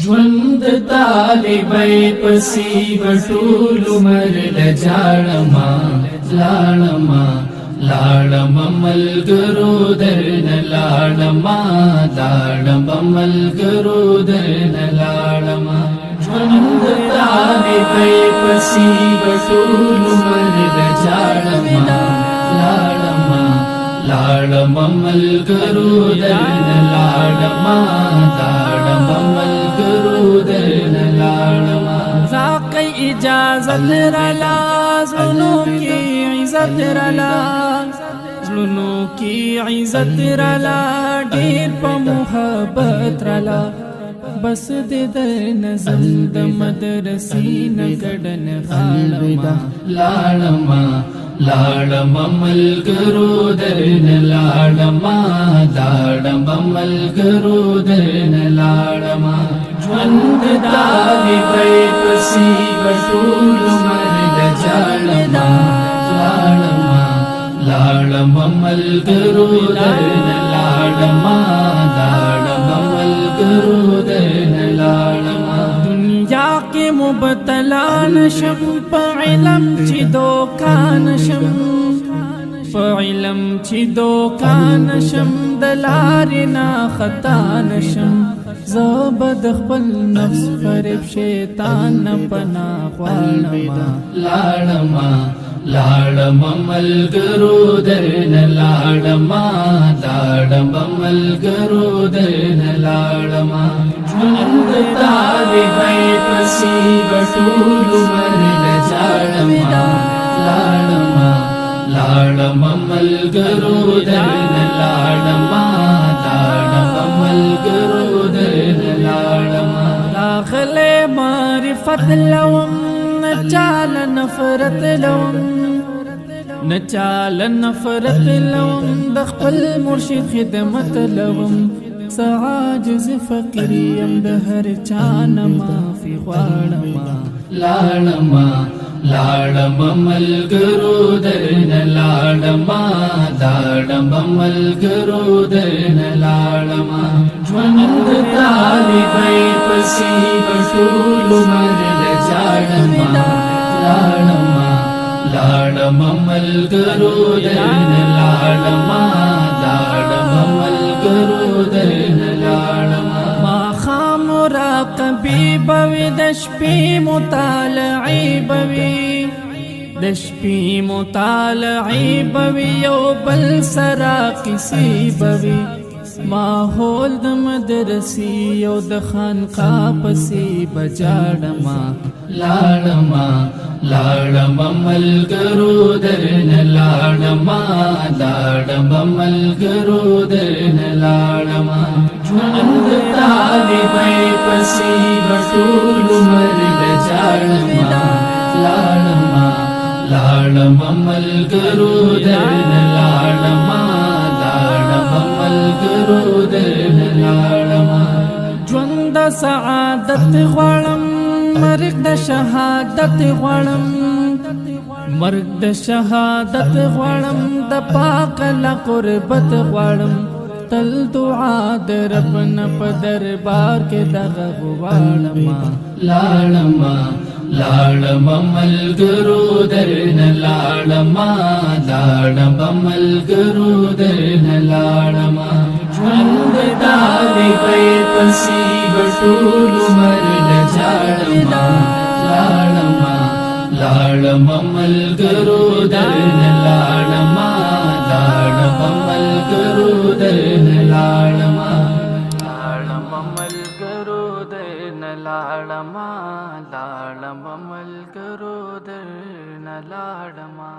ژوند طالبای پسی بټول عمر لجاړما لاړما لاړما ملګرو درن لاړما لاړما ملګرو درن لاړما ژوند طالبای پسی بټول عمر لجاړما لاړما لاړما ملګرو درن لاړما لاړما ملګرو درن لاړما زاقی اجازت رلا زلونو کی عزت رلا زلونو کی عزت رلا ډیر په محبت رلا بس دې د نظم د مدرسې نګړن غاړما لاړما لاړما ملګرو درن لاړما لاړما ملګرو درن لاړما ژوند طالبای پسی بټول عمر لجاړما لاړما لاړما ملګرو درن لاړما لاړما ملګرو درن لاړما دنیا کې مبتلا نشم په علم چې دوکان شم په علم چې دوکان شم د لارې نه خطا نشم زبد خپل نفس فریب شیطان نه پناه غواړم لاړما لاړما ملګرو درن لاړما لاړما ملګرو درن لاړما ژوند طالبای پسی بټول عمر لجاړما لاړما لاړما ملګرو درن لاړما لاړما ملګرو درن لاړما راغله معرفت لوم نچال نفرت لوم نچال نفرت لوم د خپل مرشد خدمت لوم سعاجز فقریم د هر چانه معافي غواړم لاړما لاړما ملګرو درن لاړما لاړما ملګرو درن لاړما ژوند طالبای پسی بټول عمر لجاړما لاړما لاړما ملګرو درن لاړما لاړما ملګرو درن لاړما ما خام راقبی بوي د شپې مطالعي بوي د شپې مطالعي بوي یو بل سرا کسی بوي ماحول د مدرسې یو د خانقاه پسې بجاړما لاړما لاړما ملګرو درن لاړما لاړما ملګرو درن لاړما ژوند طالبای پسی بټول عمر لجاړما لاړما لاړما ملګرو درن لاړما لاړما ملګرو درن لاړما ژوند سعادت غواړم مرګ د شهادت غواړم مرګ د شهادت غواړم د پاک له قربت غواړم تل دعا د رب نه په دربار کې دغه غواړم لاړما لاړما ملګرو درن لاړما لاړما ملګرو درن لاړما ژوند طالبای پسی بټول عمر لجاړما لاړما لاړما ملګرو درن لاړما لاړما ملګرو درن لاړما لاړما ملګرو درن لاړما لاړما ملګرو درن لاړما